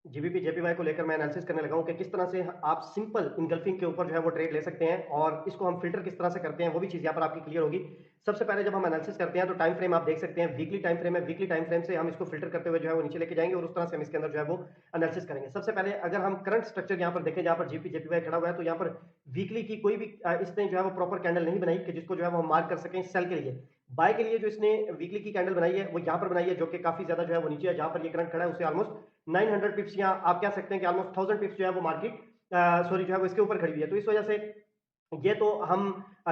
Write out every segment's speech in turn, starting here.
GBP JPY को लेकर मैं एनालिसिस करने लगा हूँ कि किस तरह से आप सिंपल इनगल्फिंग के ऊपर जो है वो ट्रेड ले सकते हैं और इसको हम फिल्टर किस तरह से करते हैं वो भी चीज़ यहाँ पर आपकी क्लियर होगी। सबसे पहले जब हम एनालिसिस करते हैं तो टाइम फ्रेम आप देख सकते हैं, वीकली टाइम फ्रेम है, वीकली टाइम फ्रेम से हम इसको फिल्टर करते हुए जो है वो नीचे लेके जाएंगे और उस तरह से हम इसके अंदर जो है वो एनालिसिस करेंगे। सबसे पहले अगर हम करंट स्ट्रक्चर यहाँ पर देखें जहाँ पर जीपी जेपीवाई खड़ा हुआ है तो यहाँ पर वीकली की कोई भी इसने जो है वो प्रॉपर कैंडल नहीं बनाई कि जिसको जो है वो हम मार्क कर सकें सेल के लिए। बाय के लिए जो इसने वीकली की कैंडल बनाई है वो यहाँ पर बनाई है जो कि काफी ज्यादा जो है वो नीचे है, जहां पर ये करंट खड़ा है उससे ऑलमोस्ट 900 पिप्स या आप कह सकते हैं कि ऑलमोस्ट 1000 पिप्स जो है वो मार्केट सॉरी जो है वो इसके ऊपर खड़ी हुई है। तो इस वजह से ये तो हम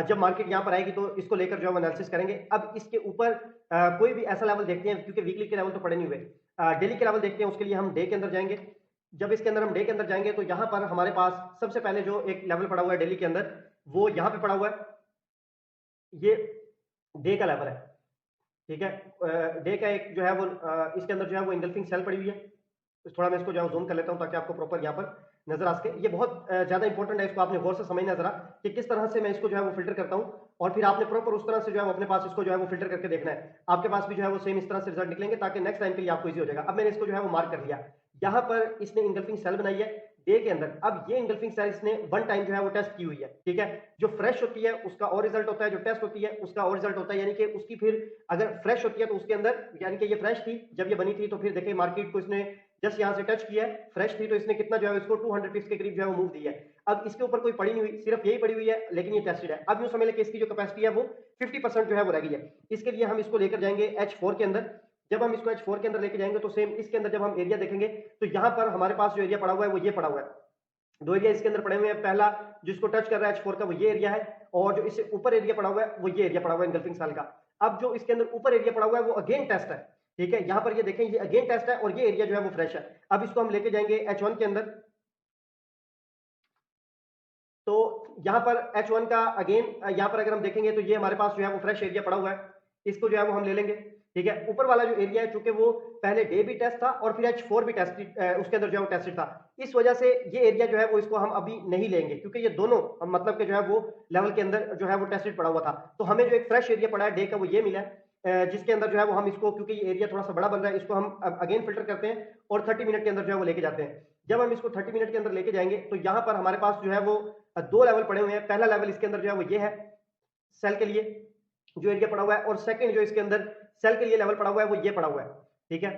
जब मार्केट यहाँ पर आएगी तो इसको लेकर जो है वो एनालिसिस करेंगे। अब इसके ऊपर कोई भी ऐसा लेवल देखते हैं क्योंकि वीकली के लेवल तो पड़े नहीं हुए, डेली के लेवल देखते हैं, उसके लिए हम डे के अंदर जाएंगे। जब इसके अंदर हम डे के अंदर जाएंगे तो यहाँ पर हमारे पास सबसे पहले जो एक लेवल पड़ा हुआ है डेली के अंदर वो यहाँ पे पड़ा हुआ है, ये डे का लेवल है। ठीक है, डे का एक जो है वो इसके अंदर जो है वो इंगल्फिंग सेल पड़ी हुई है। तो थोड़ा मैं इसको जो है जूम कर लेता हूं ताकि आपको प्रॉपर यहाँ पर नजर आ सके। ये बहुत ज्यादा इंपॉर्टेंट है, इसको आपने गौर से समझना जरा कि किस तरह से मैं इसको जो है वो फिल्टर करता हूं और फिर आपने प्रॉपर उस तरह से जो है वो अपने पास इसको जो है वो फिल्टर करके देखना है। आपके पास भी जो है वो सेम इस तरह से रिजल्ट निकलेंगे ताकि नेक्स्ट टाइम के लिए आपको इजी हो जाएगा। अब मैंने इसको जो है वो मार्क कर लिया, यहाँ पर इसने इंगल्फिंग सेल बनाई है डे के अंदर। अब ये इंगल्फिंग सेल इसने वन टाइम जो है वो टेस्ट की हुई है। ठीक है, जो फ्रेश होती है उसका और रिजल्ट होता है, जो टेस्ट होती है उसका और रिजल्ट होता है। यानी कि उसकी फिर अगर फ्रेश होती है तो उसके अंदर यानी कि ये फ्रेश थी जब ये बनी थी, तो फिर देखिए मार्केट को इसने जस्ट यहां से टच किया है, फ्रेश थी तो इसने कितना जो है इसको 200 पिप्स के करीब जो है वो मूव दी है। अब इसके ऊपर कोई पड़ी नहीं हुई, सिर्फ यही पड़ी हुई है, लेकिन ये टेस्टेड है। अब यूं समझ लें कि इसकी जो कैपेसिटी है वो 50% जो है वो रह गई है। इसके लिए हम इसको लेकर जाएंगे H4 के अंदर। जब हम इसको H4 के अंदर लेके जाएंगे तो सेम इसके अंदर जब हम एरिया देखेंगे तो यहाँ पर हमारे पास जो एरिया पड़ा हुआ है वो ये पड़ा हुआ है। दो एरिया इसके अंदर पड़े हुए हैं, पहला जिसको टच कर रहा है H4 का वो ये एरिया है और जो इससे ऊपर एरिया पड़ा हुआ है वो ये एरिया पड़ा हुआ है इंगल्फिंग सेल का। अब जो इसके अंदर ऊपर एरिया पड़ा हुआ है वो अगेन टेस्ट है। ठीक है, यहां पर ये देखें ये अगेन टेस्ट है और ये एरिया जो है वो फ्रेश है। अब इसको हम लेके जाएंगे H1 के अंदर। तो यहाँ पर H1 का अगेन यहाँ पर अगर हम देखेंगे तो ये हमारे पास जो है वो फ्रेश एरिया पड़ा हुआ है, इसको जो है वो हम ले लेंगे। ठीक है, ऊपर वाला जो एरिया है चूंकि वो पहले डे भी टेस्ट था और फिर H4 भी टेस्टेड, उसके अंदर जो है वो टेस्टेड था, इस वजह से ये एरिया जो है वो इसको हम अभी नहीं लेंगे क्योंकि ये दोनों मतलब के जो है वो लेवल के अंदर जो है वो टेस्टेड पड़ा हुआ था। तो हमें जो एक फ्रेश एरिया पड़ा है डे का वो ये मिला है, जिसके अंदर जो है वो हम इसको क्योंकि ये एरिया थोड़ा सा बड़ा बन रहा है इसको हम अगेन फिल्टर करते हैं और 30 मिनट के अंदर जो है वो लेके जाते हैं। जब हम इसको 30 मिनट के अंदर लेके जाएंगे तो यहाँ पर हमारे पास जो है वो दो लेवल पड़े हुए हैं। पहला लेवल इसके अंदर जो है वो ये है सेल के लिए जो एरिया पड़ा हुआ है, और सेकंड जो इसके अंदर सेल के लिए लेवल पड़ा हुआ है वो ये पड़ा हुआ है। ठीक है,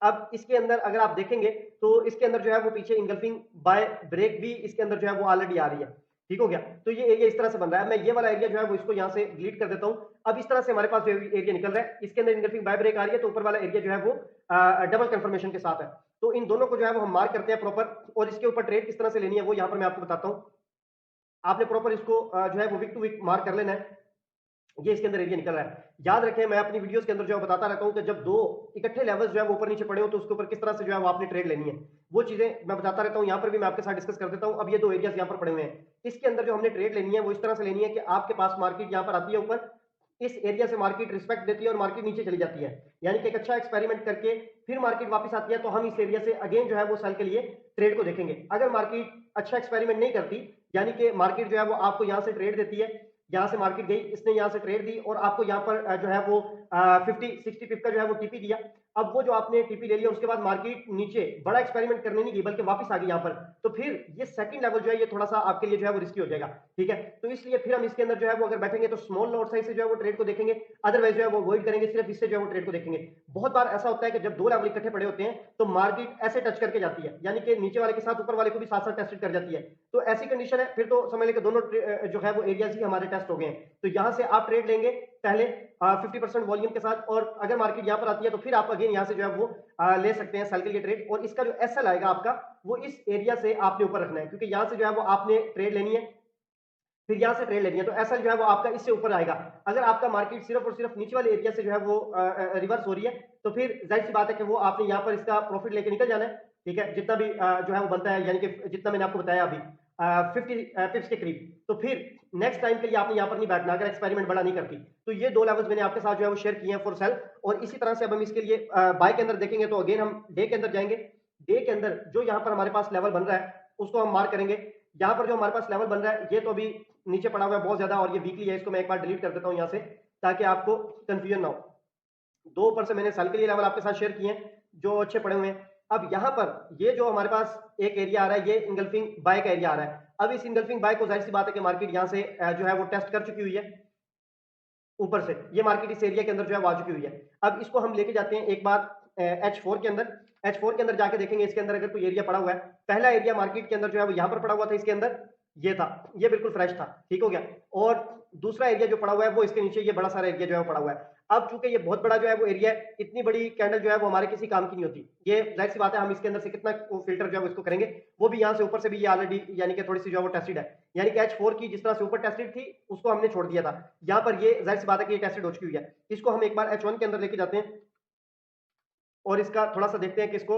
अब इसके अंदर अगर आप देखेंगे तो इसके अंदर जो है वो पीछे इंगल्फिंग बाय ब्रेक भी इसके अंदर जो है वो ऑलरेडी आ रही है। ठीक हो गया, तो ये एरिया इस तरह से बन रहा है। मैं ये वाला एरिया जो है वो इसको यहाँ से डिलीट कर देता हूँ। अब इस तरह से हमारे पास जो एरिया निकल रहा है इसके अंदर इंगल्फिंग बाय ब्रेक आ रही है, तो ऊपर वाला एरिया जो है वो डबल कंफर्मेशन के साथ है। तो इन दोनों को जो है वो हम मार्क करते हैं प्रॉपर, और इसके ऊपर ट्रेड किस तरह से लेनी है वो यहाँ पर मैं आपको बताता हूँ। आपने प्रॉपर इसको जो है वो वीक टू वीक मार्क कर लेना है। ये इसके अंदर एरिया निकल रहा है। याद रखें मैं अपनी वीडियोस के अंदर जो है बताता रहता हूं कि जब दो इकट्ठे लेवल्स जो है वो ऊपर नीचे पड़े हो तो उसके ऊपर किस तरह से जो है वो आपने ट्रेड लेनी है, वो चीजें मैं बताता रहता हूं। यहां पर भी मैं आपके साथ डिस्कस कर देता हूं। अब ये दो एरियाज यहां पर पड़े हुए हैं, इसके अंदर जो हमने ट्रेड लेनी है वो इस तरह से लेनी है कि आपके पास मार्केट यहां पर आती है ऊपर, इस एरिया से मार्केट रिस्पेक्ट देती है और मार्केट नीचे चली जाती है। यानी कि एक अच्छा एक्सपेरिमेंट करके फिर मार्केट वापस आती है तो हम इस एरिया से अगेन जो है वो सेल के लिए ट्रेड को देखेंगे। अगर मार्केट अच्छा एक्सपेरिमेंट नहीं करती, यानी कि मार्केट जो है वो आपको यहां से ट्रेड देती है, यहाँ से मार्केट गई, इसने यहाँ से ट्रेड दी और आपको यहाँ पर जो है वो 50-60 पिप का जो है वो टीपी दिया। अब वो जो आपने टीपी ले लिया उसके बाद मार्केट नीचे बड़ा एक्सपेरिमेंट करने नहीं गई बल्कि वापस आ गई यहाँ पर, तो फिर ये सेकंड लेवल जो है ये थोड़ा सा आपके लिए जो है वो रिस्की हो जाएगा। ठीक है, तो इसलिए फिर हम इसके अंदर जो है वो अगर बैठेंगे तो स्मॉल लॉट साइज से जो है वो ट्रेड को देखेंगे, अदरवाइज जो है वो अवॉइड करेंगे, सिर्फ इससे जो है वो ट्रेड को देखेंगे। बहुत बार ऐसा होता है कि जब दो लेवल इकट्ठे पड़े होते हैं तो मार्केट ऐसे टच करके जाती है, यानी कि नीचे वाले के साथ ऊपर वाले को भी साथ साथ टेस्ट कर जाती है। तो ऐसी कंडीशन है फिर तो समझ लें कि दोनों जो है वो एरियाज ही हमारे टेस्ट हो गए हैं। तो यहां से आप ट्रेड लेंगे पहले 50% वॉल्यूम के साथ, और अगर मार्केट यहां पर आती है तो फिर आप अगेन यहां से जो है वो ले सकते हैं सेल के लिए ट्रेड। और इसका जो एसएल आएगा आपका वो इस एरिया से आपने ऊपर रखना है, क्योंकि यहां से जो है वो आपने ट्रेड लेनी है, फिर यहां से ट्रेड लेनी है, तो एसएल जो है वो आपका इससे ऊपर आएगा। अगर आपका मार्केट सिर्फ और सिर्फ नीचे वाले एरिया से जो है वो रिवर्स हो रही है तो फिर जाहिर सी बात है कि वो आपने यहाँ पर इसका प्रॉफिट लेके निकल जाना है। ठीक है, जितना भी जो है वो बनता है, यानी कि जितना मैंने आपको बताया अभी 50 पिप्स के करीब, तो फिर नेक्स्ट टाइम के लिए आपने यहाँ पर नहीं बैठना अगर एक्सपेरिमेंट बड़ा नहीं करती। तो ये दो लेवल्स मैंने आपके साथ जो है वो शेयर किए हैं फॉर सेल। और इसी तरह से अब हम इसके लिए बाय के अंदर देखेंगे तो अगेन हम डे के अंदर जाएंगे। डे के अंदर जो यहाँ पर हमारे पास लेवल बन रहा है उसको हम मार्क करेंगे। यहाँ पर जो हमारे पास लेवल बन रहा है ये तो अभी नीचे पड़ा हुआ है बहुत ज्यादा, और ये वीकली है, इसको मैं एक बार डिलीट कर देता हूँ यहाँ से ताकि आपको कंफ्यूजन ना हो। दो ऊपर से मैंने सेल के लिए लेवल आपके साथ शेयर किए हैं जो अच्छे पड़े हुए हैं। अब यहाँ पर ये जो हमारे पास एक एरिया आ रहा है, ये इंगल्फिंग बाय का एरिया आ रहा है। अब इस इंगल्फिंग बाय को जाहिर सी बात है कि मार्केट यहाँ से जो है वो टेस्ट कर चुकी हुई है ऊपर से। ये मार्केट इस एरिया के अंदर जो है वो आ चुकी हुई है। अब इसको हम लेके जाते हैं एक बार H4 के अंदर। H4 के अंदर जाके देखेंगे इसके अंदर अगर कोई एरिया पड़ा हुआ है। पहला एरिया मार्केट के अंदर जो है वो यहाँ पर पड़ा हुआ था, इसके अंदर ये था, ये बिल्कुल फ्रेश था, ठीक हो गया। और दूसरा एरिया जो पड़ा हुआ है वो इसके नीचे ये बड़ा सारा एरिया जो है वो पड़ा हुआ है। अब चूंकि ये बहुत बड़ा जो है वो एरिया है, इतनी बड़ी कैंडल जो है वो हमारे किसी काम की नहीं होती। ये जाहिर सी बात है, हम इसके अंदर से कितना फिल्टर जो है वो इसको करेंगे, वो भी यहाँ से ऊपर से भी ये ऑलरेडी यानी कि थोड़ी सी जो है वो टेस्टेड है। यानी कि H4 की जिस तरह से ऊपर टेस्टेड थी उसको हमने छोड़ दिया था, यहाँ पर ये जाहिर सी बात है कि ये टेस्टेड हो चुकी हुई है। इसको हम एक बार H1 के अंदर लेके जाते हैं और इसका थोड़ा सा देखते हैं कि इसको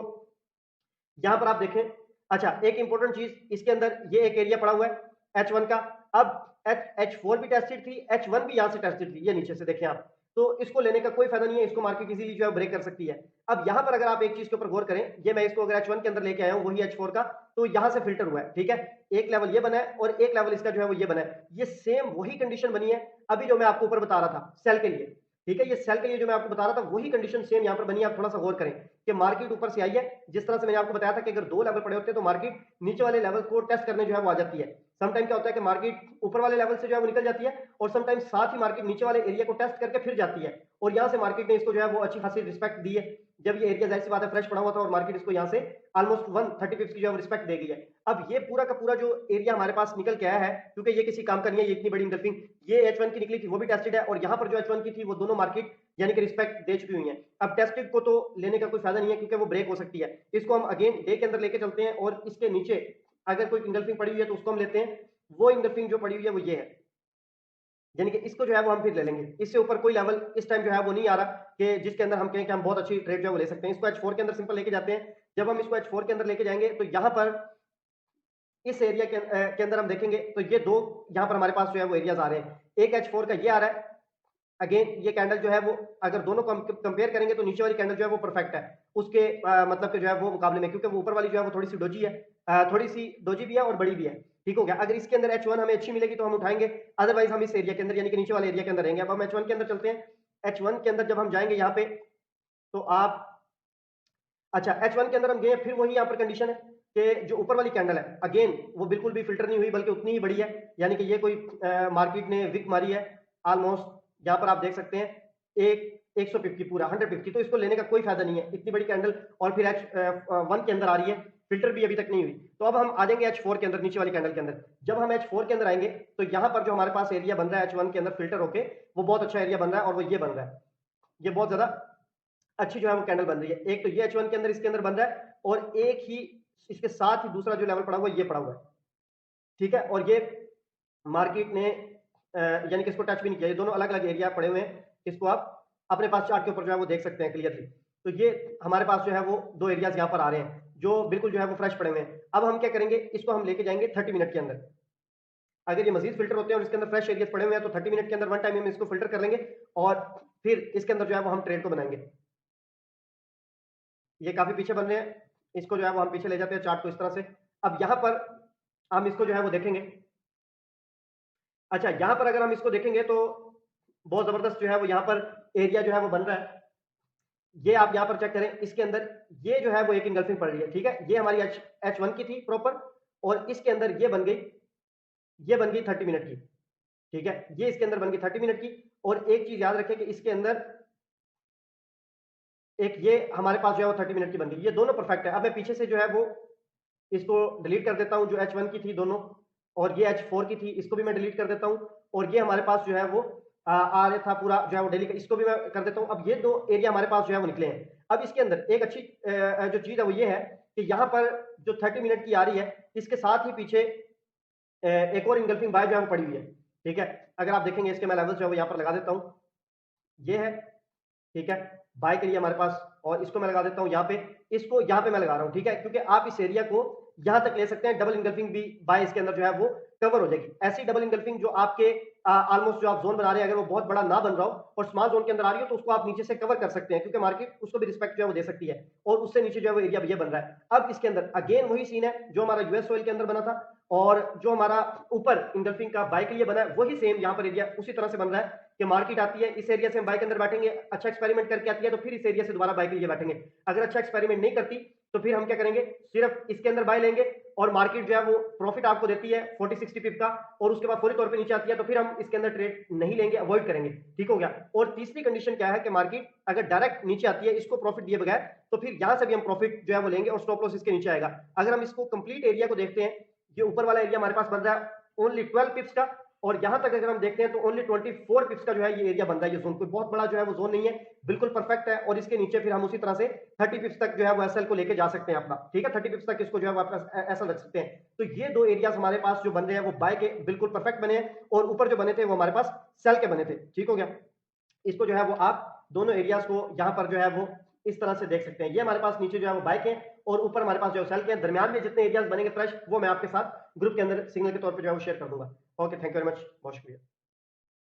यहां पर आप देखें। अच्छा, एक इंपॉर्टेंट चीज इसके अंदर ये एक एरिया पड़ा हुआ है H1 का। अब H4 भी टेस्टेड थी, H1 भी यहां से टेस्टेड थी, ये नीचे से देखें आप। तो इसको लेने का कोई फायदा नहीं है, इसको मार्केट इजीली जो है ब्रेक कर सकती है। अब यहां पर अगर आप एक चीज के ऊपर गौर करें, ये मैं इसको अगर H1 के अंदर लेके आया हूं, वही H4 का, तो यहां से फिल्टर हुआ है, ठीक है। एक लेवल ये बना है और एक लेवल इसका जो है वो ये बना है। ये सेम वही कंडीशन बनी है अभी जो मैं आपको ऊपर बता रहा था सेल के लिए, ठीक है। ये सेल के लिए जो मैं आपको बता रहा था वही कंडीशन सेम यहां पर बनी है। आप थोड़ा सा गौर करें कि मार्केट ऊपर से आई है, जिस तरह से मैंने आपको बताया था कि अगर दो लेवल पड़े होते हैं तो मार्केट नीचे वाले लेवल को टेस्ट करने जो है वो आ जाती है। समटाइम क्या होता है कि मार्केट ऊपर वाले लेवल से जो है वो निकल जाती है और समटाइम साथ ही मार्केट नीचे वाले एरिया को टेस्ट करके फिर जाती है। और यहां से मार्केट ने इसको जो है वो अच्छी खासी रिस्पेक्ट दी है। जब ये एरिया जाहिर सी बात है फ्रेश पड़ा हुआ था और मार्केट इसको यहाँ से ऑलमोस्ट 130 पिप्स की जो है रिस्पेक्ट दे गई है। अब ये पूरा का पूरा जो एरिया हमारे पास निकल के आया है, क्योंकि ये किसी काम का नहीं है, ये इतनी बड़ी इंगल्फिंग, ये H1 की निकली थी वो भी टेस्टेड है, और यहाँ पर जो H1 की थी वो दोनों मार्केट यानी कि रिस्पेक्ट दे चुकी हुई है। अब टेस्टेड को तो लेने का कोई फायदा नहीं है क्योंकि वो ब्रेक हो सकती है। इसको हम अगेन डे के अंदर लेके चलते हैं और इसके नीचे अगर कोई इंगल्फिंग पड़ी हुई है तो उसको हम लेते हैं। वो इंगल्फिंग जो पड़ी हुई है वो ये है, यानी कि इसको जो है वो हम फिर ले लेंगे। इससे ऊपर कोई लेवल इस टाइम जो है वो नहीं आ रहा कि जिसके अंदर हम कहें कि हम बहुत अच्छी ट्रेड जो है वो ले सकते हैं। इसको H4 के अंदर सिंपल लेके जाते हैं। जब हम इसको H4 के अंदर लेके जाएंगे तो यहाँ पर इस एरिया के अंदर हम देखेंगे तो ये दो यहाँ पर हमारे पास जो है वो एरियाज आ रहे हैं। एक H4 का ये आ रहा है, अगेन ये कैंडल जो है वो अगर दोनों को कंपेयर करेंगे तो नीचे वाली कैंडल जो है वो परफेक्ट है उसके मतलब के जो है वो मुकाबले में, क्योंकि वो ऊपर वाली जो है वो थोड़ी सी डोजी है, थोड़ी सी डोजी भी है और बड़ी भी है, ठीक हो गया। अगर इसके अंदर H1 हमें अच्छी मिलेगी तो हम उठाएंगे, अदरवाइज हम इस एरिया के अंदर यानी कि नीचे वाले एरिया के अंदर रहेंगे। अब हम H1 के अंदर चलते हैं। H1 के अंदर जब हम जाएंगे यहाँ पे तो आप, अच्छा H1 के अंदर हम गए, फिर वही यहाँ पर कंडीशन है कि जो ऊपर वाली कैंडल है अगेन वो बिल्कुल भी फिल्टर नहीं हुई बल्कि उतनी ही बड़ी है, यानी कि ये कोई मार्केट ने विक मारी है ऑलमोस्ट। यहाँ पर आप देख सकते हैं एक 150 पूरा 150, तो इसको लेने का कोई फायदा नहीं है, इतनी बड़ी कैंडल और फिर H1 के अंदर आ रही है, फिल्टर भी अभी तक नहीं हुई। तो अब हम आ जाएंगे H4 के अंदर, नीचे वाली कैंडल के अंदर। जब हम H4 के अंदर आएंगे तो यहाँ पर जो हमारे पास एरिया बन रहा है H1 के अंदर फिल्टर होके, वो बहुत अच्छा एरिया बन रहा है और वो ये बन रहा है, ये बहुत ज्यादा अच्छी जो है वो कैंडल बन रही है। एक तो ये H1 के अंदर इसके अंदर बन रहा है और एक ही इसके साथ ही दूसरा जो लेवल पड़ा हुआ है ये पड़ा हुआ है, ठीक है। और ये मार्केट ने यानी कि इसको टच भी नहीं किया, ये दोनों अलग अलग एरिया पड़े हुए हैं। इसको आप अपने पास चार्ट के ऊपर जो है वो देख सकते हैं क्लियरली। तो ये हमारे पास जो है वो दो एरियाज यहाँ पर आ रहे हैं जो बिल्कुल जो है वो फ्रेश पड़े हुए हैं। अब हम क्या करेंगे, इसको हम लेके जाएंगे 30 मिनट के अंदर। अगर ये मजीद फिल्टर होते हैं और इसके अंदर फ्रेश एरियाज पड़े हुए हैं तो 30 मिनट के अंदर वन टाइम में इसको फिल्टर कर लेंगे और फिर इसके अंदर जो है वो हम ट्रेड को बनाएंगे। ये काफी पीछे बन रहे हैं, इसको जो है वो हम पीछे ले जाते हैं चार्ट को इस तरह से। अब यहाँ पर हम इसको जो है वो देखेंगे। अच्छा, यहाँ पर अगर हम इसको देखेंगे तो बहुत जबरदस्त जो है वो यहाँ पर एरिया जो है वो बन रहा है। ये आप यहाँ पर चेक करें, इसके अंदर ये जो है वो एक इंगल्फिंग पड़ रही है, ठीक है। ये हमारी H1 की थी प्रॉपर और इसके अंदर ये बन गई, ये बन गई 30 मिनट की, ठीक है। ये इसके अंदर बन गई 30 मिनट की। और एक चीज याद रखें कि इसके अंदर एक ये हमारे पास जो है वो 30 मिनट की बन गई, ये दोनों परफेक्ट है। अब मैं पीछे से जो है वो इसको डिलीट कर देता हूं, जो H1 की थी दोनों और ये H4 की थी, इसको भी मैं डिलीट कर देता हूं। और ये हमारे पास जो है वो आ रहा था पूरा जो है वो डेली का, इसको भी मैं कर देता हूं। अब ये दो एरिया हमारे पास जो है वो निकले हैं। अब इसके अंदर एक अच्छी जो चीज है वो ये है कि यहाँ पर जो 30 मिनट की आ रही है इसके साथ ही पीछे एक और इंगल्फिंग बाय जो है वो पड़ी हुई है, ठीक है। अगर आप देखेंगे इसके मैं लेवल जो है वो यहाँ पर लगा देता हूँ, ये है, ठीक है, बाय के लिए हमारे पास। और इसको मैं लगा देता हूं यहाँ पे, इसको यहाँ पे मैं लगा रहा हूं, ठीक है, क्योंकि आप इस एरिया को यहां तक ले सकते हैं। डबल इंगल्फिंग भी बाय इसके अंदर जो है वो कवर हो जाएगी। ऐसी डबल इंगल्फिंग जो आपके ऑलमोस्ट जो आप जोन बना रहे हैं अगर वो बहुत बड़ा ना बन रहा हो और स्मॉल जोन के अंदर आ रही हो तो उसको आप नीचे से कवर कर सकते हैं, क्योंकि मार्केट उसको भी रिस्पेक्ट जो है वो दे सकती है। और उससे नीचे जो है वो एरिया ये बन रहा है। अब इसके अंदर अगेन वही सीन है जो हमारा यूएस ऑयल के अंदर बना था और जो हमारा ऊपर इंगल्फिंग का बाय के लिए बना है, वही सेम यहाँ पर एरिया उसी तरह से बन रहा है कि मार्केट आती है, इस एरिया से हम बाय के अंदर बैठेंगे, अच्छा एक्सपेरिमेंट करके आती है तो फिर इस एरिया से दोबारा बाय के लिए बैठेंगे। अगर अच्छा एक्सपेरिमेंट नहीं करती तो फिर हम क्या करेंगे, सिर्फ इसके अंदर बाय लेंगे और मार्केट जो है वो प्रॉफिट आपको देती है 40-60 पिप का और उसके बाद फौरी तौर पे नीचे आती है तो फिर हम इसके अंदर ट्रेड नहीं लेंगे, अवॉइड करेंगे। ठीक हो गया। और तीसरी कंडीशन क्या है कि मार्केट अगर डायरेक्ट नीचे आती है इसको प्रॉफिट दिए बगैर, तो फिर यहां से भी हम प्रॉफिट जो है वो लेंगे और स्टॉप लॉस इसके नीचे आएगा। अगर हम इसको कंप्लीट एरिया को देखते हैं, ये ऊपर वाला एरिया हमारे पास बन रहा है ओनली 12 पिप्स का, और यहां तक अगर हम देखते हैं तो ओनली 24 पिप्स का जो है ये एरिया बन रहा है। ये जोन कोई बहुत बड़ा जो है वो जोन नहीं है, बिल्कुल परफेक्ट है। और इसके नीचे फिर हम उसी तरह से 30 पिप्स तक जो है वो एसएल को लेके जा सकते हैं अपना, ठीक है, 30 पिप्स तक इसको जो है वापस ऐसा रख सकते हैं। तो ये दो एरियाज हमारे पास जो बन रहे हैं वो बाय के बिल्कुल परफेक्ट बने हैं, और ऊपर जो बने थे वो हमारे पास सेल के बने थे। ठीक हो गया। इसको जो है वो आप दोनों एरियाज को यहाँ पर जो है वो इस तरह से देख सकते हैं। ये हमारे पास नीचे जो है वो बाय के और ऊपर हमारे पास जो है सेल के, दरमियान में जितने एरियाज बनेंगे फ्रेश वो मैं आपके साथ ग्रुप के अंदर सिग्नल के तौर पे जो है वो शेयर कर दूंगा। Okay, thank you very much, बहुत शुक्रिया।